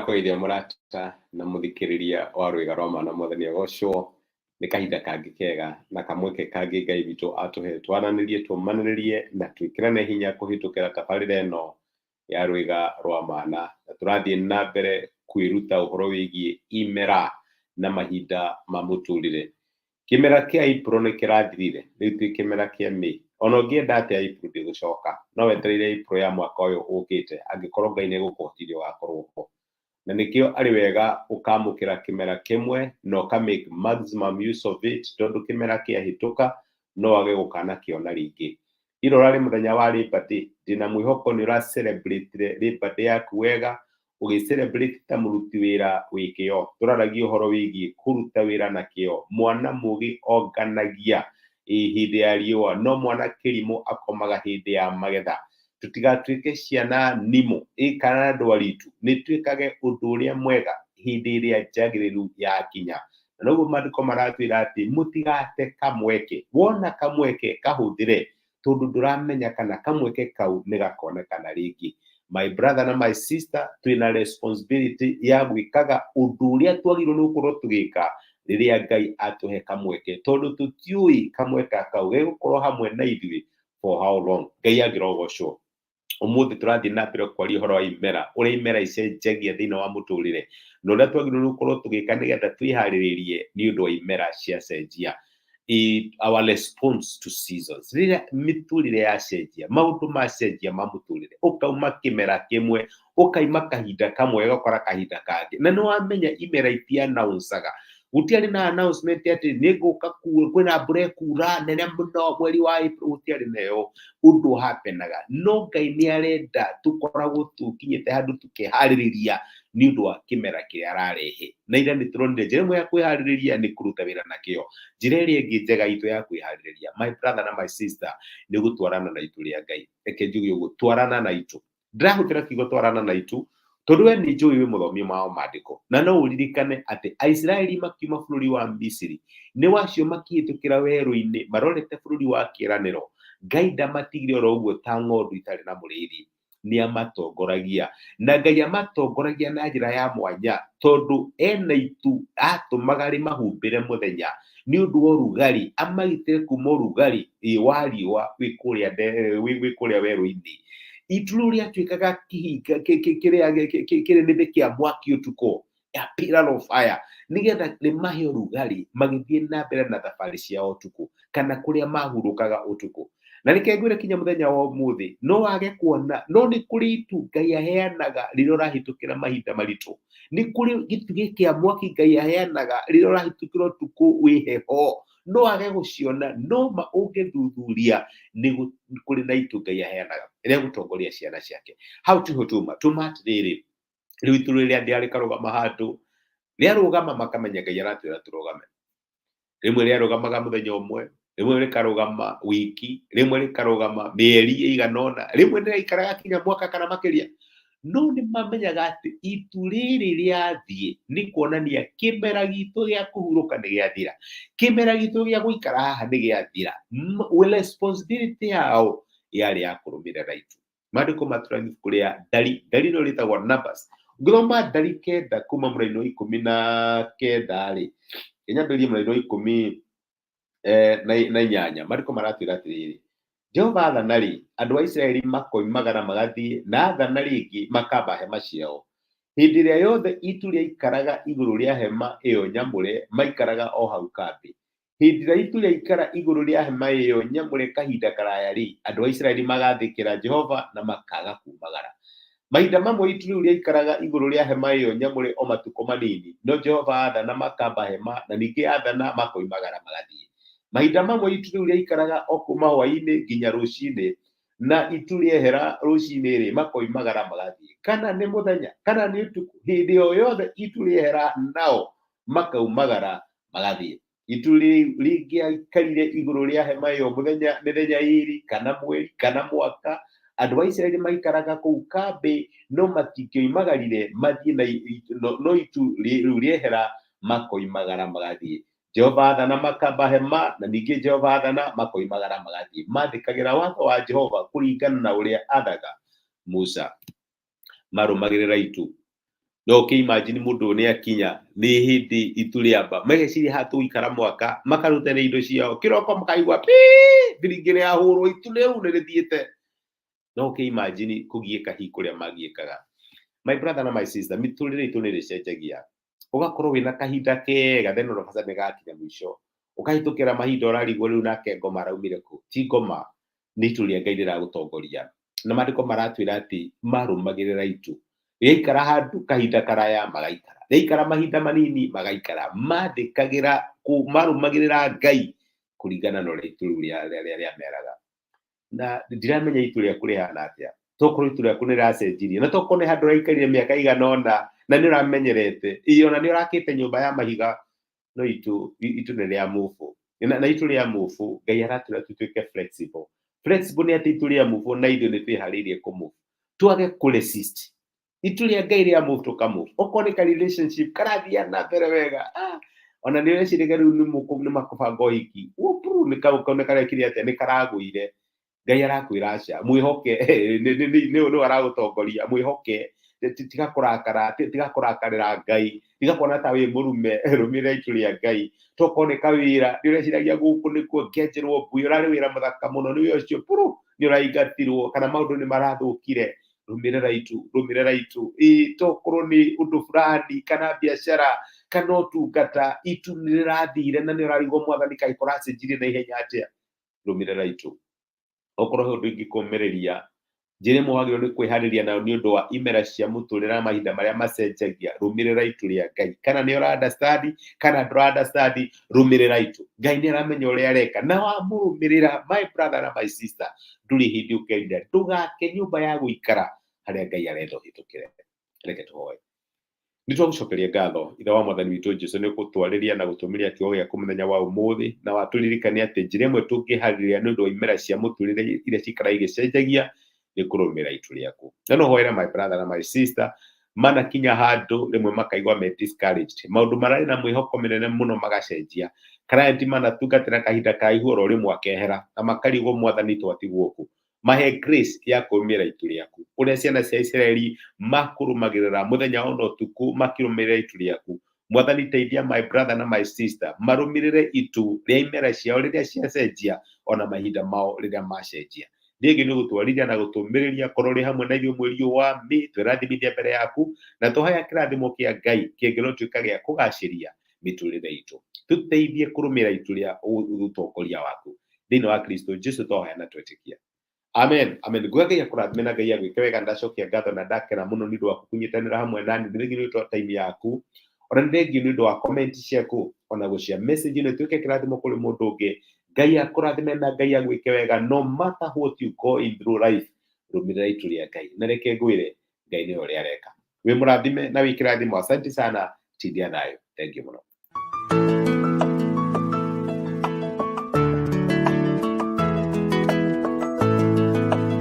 ndakwĩria mũrata na mũthikĩrĩria wa rwĩga rwa Mwana Mwathani agocwo. Nĩ kahinda kangĩ kega na kamweke kangĩ Ngai witũ atũhe twaranĩrie tũmanĩrĩrie na twĩkĩrane hinya kũhĩtũkĩra tabarĩra ĩno ya rwĩga rwa Mana. Na tũrathiĩ na mbere kwĩruta ũhoro wĩgiĩ imera na mahinda ma mũtũrĩre. Kĩmera kĩa April nĩ kĩrathirire, rĩu twĩ kĩmera kĩa May. Ona ũngĩenda atĩa April ndĩgũcoka, no wetereire April ya mwaka ũyũ ũkĩte angĩkorwo Ngai nĩ egũkũhotithia ũgakorwo ho. Na nĩkĩo arĩ wega ũkamũkĩra kĩmera kĩmwe na ũka-make maximum use of it, tondũ kĩmera kĩahĩtũka no wage gũkanakĩona rĩngĩ. Ira ũrarĩ mũthenya wa Labour Day, ndĩna mwĩhoko nĩ ũra-celebrate Labour Day yaku wega, ũgĩ-celebrate ta mũruti wĩra wĩ kĩo. Tũraragia ũhoro wĩgiĩ kũruta wĩra na kĩo. Mwana mũgĩ onganagia hĩndĩ ya riũa, no mwana kĩrimũ akomaga hĩndĩ ya magetha. Tũtigatuĩke ciana nimũ kana ndwaritu, nĩ twĩkage ũndũ ũrĩa mwega hĩndĩ ĩrĩa njagĩrĩru yakinya. Na noguo maandĩko maratwĩra atĩ mũtigate kamweke, wona kamweke kahũthĩre, tondũ ndũramenya kana kamweke kau nĩ gakonekana rĩngĩ. My brother na my sister, twĩna responsibility ya gwĩkaga ũndũ ũrĩa twagĩrĩirwo nĩ gũkorwo tũgĩka rĩrĩa Ngai atũhe kamweke, tondũ tũtiũĩ kamweke kau gegũkorwo hamwe na ithuĩ for how long. Ngai angĩrogocwo. Ũmũthĩ tũrathiĩ na mbere kwaria ũhoro wa imera, ũrĩa imera icenjagia thĩinĩ wa mũtũrĩre, na ũrĩa twagĩrĩirwo nĩ gũkorwo tũgĩka nĩgetha twĩharĩrĩrie nĩ ũndũ wa imera ciacenjia. Our response to seasons. Rĩrĩa mĩtũrĩre yacenjia, maũndũ macenjia ma mũtũrĩre, ũkauma kĩmera kĩmwe ũkaima kahinda kamwe ũgakora kahinda kangĩ, na nĩ wamenya imera iti-announce-aga. Gũtiarĩ na announcement atĩ nĩ ngũka kwĩna mbura ĩkura nene mũno mweri wa April, gũtiarĩ nayo. Ũndũ hapenaga, no Ngai nĩ arenda tũkoragwo tũkinyĩte handũ tũkeharĩrĩria nĩ ũndũ wa kĩmera kĩrĩa ararehe. Na ira nĩ tũronire njĩra ĩmwe ya kwĩharĩrĩria nĩ kũruta wĩra na kĩo. Njĩra ĩrĩa ĩngĩ njega itũ ya kwĩharĩrĩria, my brother na my sister, nĩ gũtwarana na itu rĩa Ngai. Reke njuge ũguo, twarana na itu. Ndĩrahũthĩra kiugo twarana na itu tondũ we nĩ njũĩ wĩ mũthomi wa maandĩko, na no ũririkane atĩ Aisiraeli makiuma bũrũri wa Misiri, nĩ wacio makĩhĩtũkĩra werũ-inĩ marorete bũrũri wa kĩĩranĩro. Ngai ndamatigire oro ũguo ta ng'ondu itarĩ na mũrĩithi, nĩ amatongoragia, na Ngai amatongoragia na njĩra ya mwanya, tondũ ena itu atũmaga rĩmahumbĩre mũthenya nĩ ũndũ wa ũrugarĩ, amagitĩre kuma ũrugarĩ wa riũa wĩ kũrĩa werũ-inĩ. Itu rĩu rĩatuĩkaga kĩrĩnĩmbĩ kĩa mwaki ũtukũ, a pillar of fire, nĩgetha rĩmahe ũrugarĩ magĩthiĩ na mbere na thabarĩ ciao ũtukũ, kana kũrĩa mahurũkaga ũtukũ. Na reke ngwĩre kinya mũthenya wa ũmũthĩ, no wage kuona, no nĩ kũrĩ itu Ngai aheanaga rĩrĩa ũrahĩtũkĩra mahinda maritũ. Nĩ kũrĩ gĩtugĩ kĩa mwaki Ngai aheanaga rĩrĩa ũrahĩtũkĩra ũtukũ wĩ heho, no wage gũciona, no ma ũngĩthuthuria nĩ kũrĩ na itu Ngai aheanaga rĩa gũtongoria ciana ciake. Hau tiho tuma atĩrĩrĩ, rĩu itu rĩrĩa rĩkarũgama handũ, rĩarũgama makamenya Ngai aratwĩra tũrũgame. Rĩmwe rĩarũgamaga mũthenya ũmwe, rĩmwe rĩkarũgama wiki, rĩmwe rĩkarũgama mĩeri ĩigana ũna, rĩmwe rĩraikaraga kinya mwaka kana makĩria. No nĩ mamenyaga atĩ itu rĩrĩ rĩathiĩ nĩ kuonania kĩmera gitũ gĩa kũhurũka nĩ gĩathira, kĩmera gitũ gĩa gũikara haha nĩ gĩathira. Responsibility yao yarĩ ya kũrũmĩrĩra itu. Maandĩko matũrani ibuku rĩa Ndari, Ndari nĩrĩo rĩtagwo Numbers. Ũngĩthoma Ndari 9 kuma mũraini wa 19-rĩ, nyambĩrĩrie mũraini wa 18, maandĩko maratwĩra atĩrĩrĩ, Jehova athana-rĩ, andũ a Isiraeli makoimagara magathiĩ, na athana rĩngĩ makamba hema ciao. Hĩndĩ ĩrĩa yothe itu rĩaikaraga igũrũ rĩa hema ĩyo nyamũre, maikaraga o hau kambĩ. Hĩndĩ ĩrĩa itu rĩaikara igũrũ rĩa hema ĩyo nyamũre kahinda karaya-rĩ, andũ a Isiraeli magathĩkĩra Jehova na makaga kumagara. Mahinda mamwe itu rĩu rĩaikaraga igũrũ rĩa hema ĩyo nyamũre o matukũ manini, no Jehova athana makamba hema, na ningĩ athana makoimagara magathiĩ. Mahinda mamwe itu rĩu rĩaikaraga o kuma hwaĩ-inĩ nginya rũcinĩ, na itu rĩehera rũcinĩ-rĩ makoimagara magathiĩ. Kana nĩ mũthenya, kana nĩ ũtukũ, hĩndĩ o yothe itu rĩehera nao makaumagara magathiĩ. Itu rĩngĩaikarire igũrũ rĩa hema ĩyo mĩthenya ĩrĩ, kana mweri, kana mwaka, andũ a Isiraeli maikaraga kũu kambĩ, no matingĩoimagarire mathiĩ no itu rĩu rĩehera makoimagara magathiĩ. Jehova athana makamba hema, na ningĩ Jehova athana makoimagara magathiĩ. Mathĩkagĩra watho wa Jehova kũringana na ũrĩa athaga Musa. Marũmagĩrĩra itu. no imagine mundu ni akinya ni hindi ituliamba mageciria hatu ikara mwaka makarutene indo ciao kiroko makaigwa pi biringire ya huru ituleu ni rithiete no imagine kugieka hi kuria magiekaga. My brother na my sister, miturire itu ni ricenjagia ugakorwo wina kahinda kega then unabaca negakinya mwisho ukahitukira mahinda urarigwo riu nake ngoma raumire ku ti ngoma ni ituria Ngai riragutongoria na mandiko maratwira ati marumagirira itu yaikara handu kahinda karaya magaikara yaikara mahinda manini magaikara mandikagira marumagirira Ngai kuringana na uria itu ria meraga na ndiramenya itu ria kuri hana atia tokorwo itu riaku ni racenjirie na tokorwo ni handu raikarire miaka igana ona na ni uramenyerete iyo na ni urakite nyumba ya mahiga no itu ni ria mufu na itu ria mufu Ngai aratwira tutuike flexible ni ati itu ria mufu na ithuĩ nĩ twĩharĩirie kũmove twage kũresist itu ria Ngai ria move tukamove okorwo nĩ ka relationship karathiĩ na mbere wega ona nĩ ũreciria rĩu nĩ makũbanga ũhiki nĩ karekire atĩa nĩ karagũire Ngai arakwĩra aca mwĩhoke nĩ aragũtongoria mwĩhoke tiga kũrakarĩra Ngai tiga kuona ta wĩ mũrume rũmĩrĩra itu ria Ngai tokorwo nĩ kawĩra nĩ ũreciragia gũkũ nĩkuo ngĩenjerwo ngui ũrarĩ wĩra mũthaka mũno nĩ ũcio nĩ ũraingatirwo kana maũndũ nĩ marathũkire rũmĩrĩra itu tokorwo nĩ ũndũ fulani kana biacara kana ũtungata itu nĩ rĩrathire na nĩ ũrarigwo mwathani kaĩ kũracenjirie na ihenya atĩa rũmĩrĩra itu okorwo ũndũ ingĩkũmĩrĩria njĩra ĩmwe wagĩrĩirwo nĩ kwĩharĩria nayo nĩ ũndũ wa imera cia mũtũrĩre mahinda marĩa macenjagia rũmĩrĩra itu ria Ngai kana nĩ ũra understand kana ndũra understand rũmĩrĩra itu Ngai nĩ aramenya ũrĩa areka na wamũrũmĩrĩra my brother na my sister ndũrĩ hĩndĩ ũkerira ndũgake nyũmba ya gũikara harĩa Ngai arenda ũhĩtũkĩre reke tũhoe. Nĩ twagũcokeria ngatho ithe wa mwathani witũ Jesũ nĩ gũtwarĩria na gũtũmĩria kiugo gĩaku mũthenya wa ũmũthĩ na watũririkania atĩ njĩra ĩmwe tũngĩharĩrĩria nĩ ũndũ wa imera cia mũtũrĩre iria cikaraga igĩcenjagia nĩ kũrũmĩrĩra itu rĩaku na no hoere my brother na my sister manakinya handũ rĩmwe makaigua me discouraged maũndũ mararĩ na mwĩhoko mĩnene mũno magacenjia client manatungatĩra kahinda karaihu oro rĩmwe akehera na makarigwo mwathani twatigwo ku mahe grace ya kũrũmĩrĩra itu rĩaku ũrĩa ciana cia Isiraeli makũrũmagĩrĩra mũthenya ona ũtukũ makĩrũmĩrĩra itu rĩaku mwathani teithia my brother na my sister marũmĩrĩre itu rĩa imera ciao rĩrĩa ciacenjia ona mahinda mao rĩrĩa macenjia rĩngĩ nĩ gũtwarithia na gũtũmĩrĩria korwo rĩ hamwe na ithuĩ mweri wa Mĩĩ twĩrathimithia mbere yaku na tũhoya kĩrathimo kĩa Ngai kĩngĩrotwĩka gĩa kũgacĩria mĩtũrĩre itũ tũteithie kũrũmĩrĩra itu rĩa ũtongoria waku thĩinĩ wa Kristo Jesũ twahoya na twetĩkia amen ngũga Ngai akũrathime na Ngai agwĩke wega ndacokia ngatho na ndakena mũno nĩ ũndũ wa kũnyitanĩra hamwe nani thĩinĩ nĩ ũndũ wa time yaku ona nĩ thengio nĩ ũndũ wa comment ciaku ona gũcia message ĩno ĩtuĩke kĩrathimo kũrĩ mũndũ ũngĩ Ngai akũrathime na Ngai agwĩke wega no matter what you go in through life rũmĩrĩra itu rĩa Ngai na reke ngwĩre Ngai nĩ ũrĩa areka wĩ mũrathime na wĩ kĩrathimo asante sana tindia nayo thank you mũno.